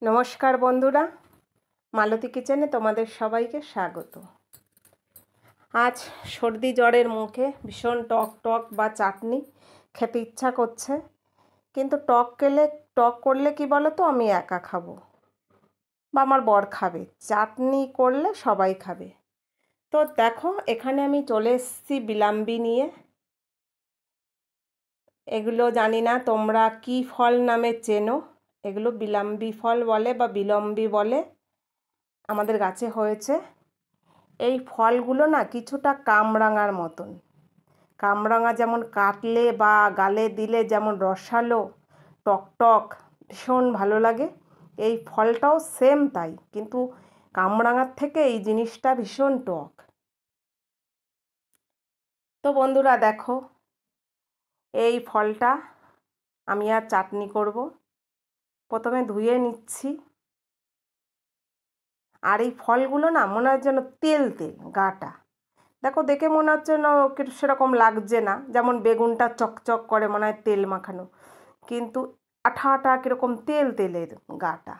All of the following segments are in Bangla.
নমস্কার বন্ধুরা, মালতী কিচেনে তোমাদের সবাইকে স্বাগত। আজ সর্দি জ্বরের মুখে ভীষণ টক টক বা চাটনি খেতে ইচ্ছা করছে, কিন্তু টক করলে কি বলো তো, আমি একা খাবো বা আমার বর খাবে, চাটনি করলে সবাই খাবে। তো দেখো, এখানে আমি চলে এসেছি বিলাম্বি নিয়ে। এগুলো জানি না তোমরা কি ফল নামে চেনো। এগুলো বিলাম্বি ফল বলে বা বিলম্বি বলে, আমাদের গাছে হয়েছে। এই ফলগুলো না কিছুটা কামরাঙার মতন। কামরাঙা যেমন কাটলে বা গালে দিলে যেমন রসালো টকটক ভীষণ ভালো লাগে, এই ফলটাও সেম তাই, কিন্তু কামরাঙার থেকে এই জিনিসটা ভীষণ টক। তো বন্ধুরা দেখো, এই ফলটা আমি আর চাটনি করব। প্রথমে ধুয়ে নিচ্ছি। আর এই ফলগুলো না মনে হয় যেন তেল তেল গাটা। দেখো, দেখে মনে হচ্ছে না সেরকম লাগছে না, যেমন বেগুনটা চকচক করে মনে হয় তেল মাখানো, কিন্তু আঠা আঠা কীরকম তেল তেলের গাটা।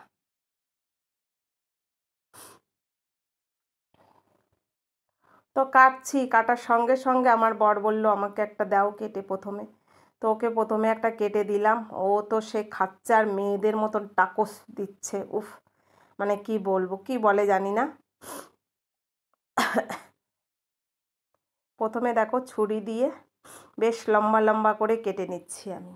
তো কাটছি, কাটার সঙ্গে সঙ্গে আমার বর বলল আমাকে একটা দাও কেটে প্রথমে। তো ওকে প্রথমে একটা কেটে দিলাম। ও তো সে খাচ্ছে আর মেয়েদের মতন টাকস দিচ্ছে, উফ, মানে কি বলবো, কি বলে জানি না। প্রথমে দেখো ছুরি দিয়ে বেশ লম্বা লম্বা করে কেটে নিচ্ছি আমি।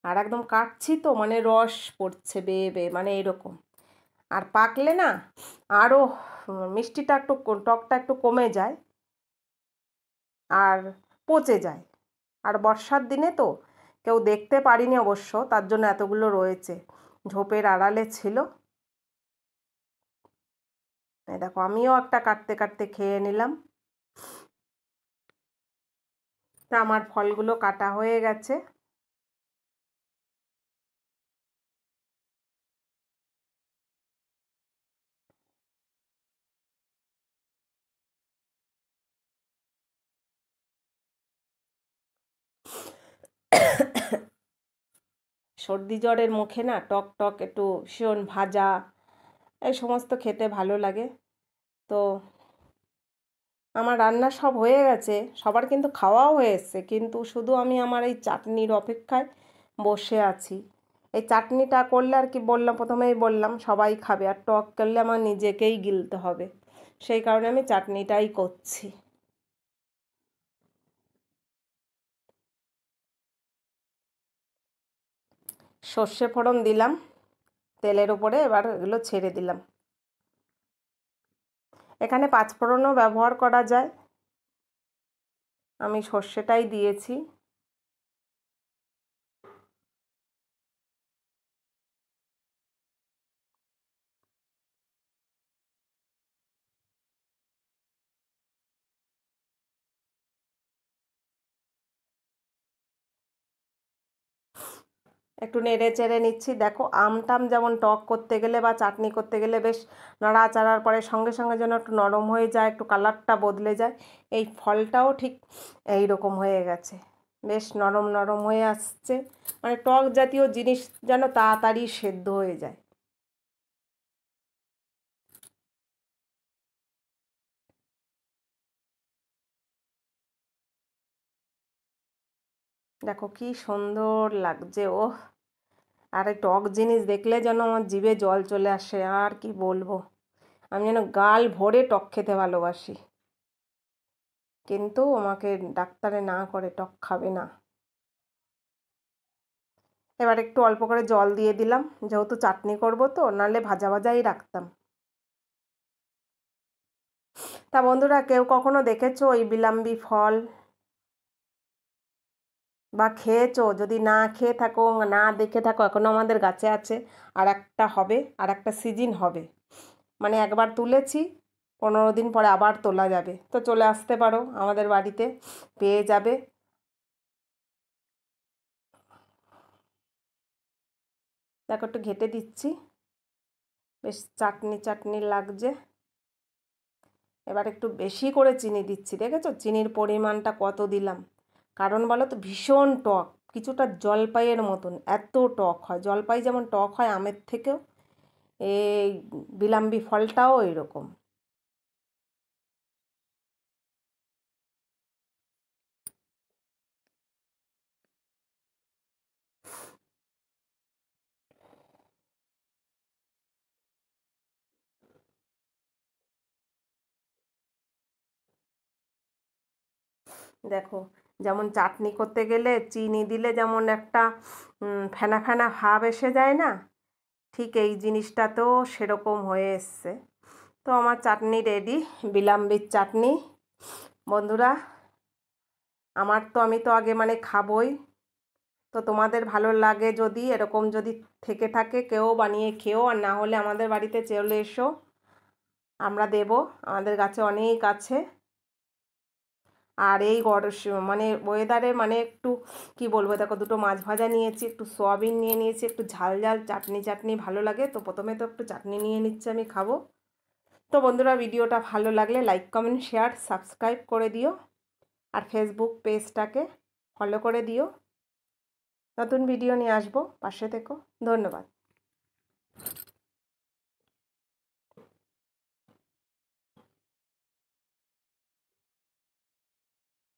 আর একদম কাটছি তো মানে রস পড়ছে বেয়ে বেয়ে, মানে এরকম। আর পাকলে না আরও মিষ্টিটা একটু, টকটা একটু কমে যায় আর পচে যায়। আর বর্ষার দিনে তো কেউ দেখতে পারিনি অবশ্য, তার জন্য এতগুলো রয়েছে, ঝোপের আড়ালে ছিল। এই দেখো, আমিও একটা কাটতে কাটতে খেয়ে নিলাম। তা আমার ফলগুলো কাটা হয়ে গেছে। সর্দি জ্বরের মুখে না টক টক একটু ভীষণ ভাজা এই সমস্ত খেতে ভালো লাগে। তো আমার রান্না সব হয়ে গেছে, সবার কিন্তু খাওয়াও হয়ে এসছে, কিন্তু শুধু আমি আমার এই চাটনির অপেক্ষায় বসে আছি। এই চাটনিটা করলে আর কি বললাম, প্রথমেই বললাম সবাই খাবে, আর টক করলে আমার নিজেকেই গিলতে হবে, সেই কারণে আমি চাটনিটাই করছি। সর্ষে ফোড়ন দিলাম তেলের উপরে, এবার এগুলো ছেড়ে দিলাম। এখানে পাঁচফোড়নও ব্যবহার করা যায়, আমি সর্ষেটাই দিয়েছি। একটু নেড়ে চেড়ে নিচ্ছি। দেখো, আমটাম যেমন টক করতে গেলে বা চাটনি করতে গেলে বেশ নাড়াচাড়ার পরে সঙ্গে সঙ্গে যেন একটু নরম হয়ে যায়, একটু কালারটা বদলে যায়, এই ফলটাও ঠিক এই রকম হয়ে গেছে, বেশ নরম নরম হয়ে আসছে, মানে টক জাতীয় জিনিস যেন তাড়াতাড়ি সেদ্ধ হয়ে যায়। দেখো কি সুন্দর লাগছে, ওহ! আর এই টক জিনিস দেখলে যেন আমার জিভে জল চলে আসে, আর কি বলবো, আমি যেন গাল ভরে টক খেতে ভালোবাসি, কিন্তু আমাকে ডাক্তারে না করে টক খাবে না। এবার একটু অল্প করে জল দিয়ে দিলাম, যেহেতু চাটনি করব তো, নাহলে ভাজা ভাজাই রাখতাম। তা বন্ধুরা, কেউ কখনো দেখেছো এই বিলাম্বি ফল বা খেয়েছো? যদি না খেয়ে থাকো, না দেখে থাকো, এখনো আমাদের গাছে আছে, আর একটা হবে, আর একটা সিজন হবে, মানে একবার তুলেছি, 15 দিন পরে আবার তোলা যাবে, তো চলে আসতে পারো আমাদের বাড়িতে, পেয়ে যাবে। দেখো, একটু ঘেটে দিচ্ছি, বেশ চাটনি চাটনি লাগছে। এবার একটু বেশি করে চিনি দিচ্ছি, দেখেছো চিনির পরিমাণটা কত দিলাম, কারণ বলো তো ভীষণ টক, কিছুটা জলপাইয়ের মতন, এত টক হয়। জলপাই যেমন টক হয় আমের থেকেও, এই বিলাম্বি ফলটাও এরকম। দেখো, যেমন চাটনি করতে গেলে চিনি দিলে যেমন একটা ফেনা ফেনা ভাব এসে যায় না, ঠিক এই জিনিসটাতেও সেরকম হয়ে এসছে। তো আমার চাটনি রেডি, বিলাম্বির চাটনি। বন্ধুরা, আমি তো আগে মানে খাবই, তো তোমাদের ভালো লাগে যদি, এরকম যদি থেকে থাকে কেউ বানিয়ে খেও, আর না হলে আমাদের বাড়িতে চলে এসো, আমরা দেবো, আমাদের গাছে অনেক আছে। আর এই মানে ওয়েদারে মানে একটু কি বলবো, দেখো দুটো মাছ ভাজা নিয়েছি, একটু সয়াবিন নিয়ে নিয়েছি, একটু ঝাল ঝাল চাটনি চাটনি ভালো লাগে, তো প্রথমে তো একটু চাটনি নিয়ে নিচ্ছি, আমি খাবো। তো বন্ধুরা, ভিডিওটা ভালো লাগলে লাইক কমেন্ট শেয়ার সাবস্ক্রাইব করে দিও, আর ফেসবুক পেজটাকে ফলো করে দিও। নতুন ভিডিও নিয়ে আসবো, পাশে থেকো। ধন্যবাদ।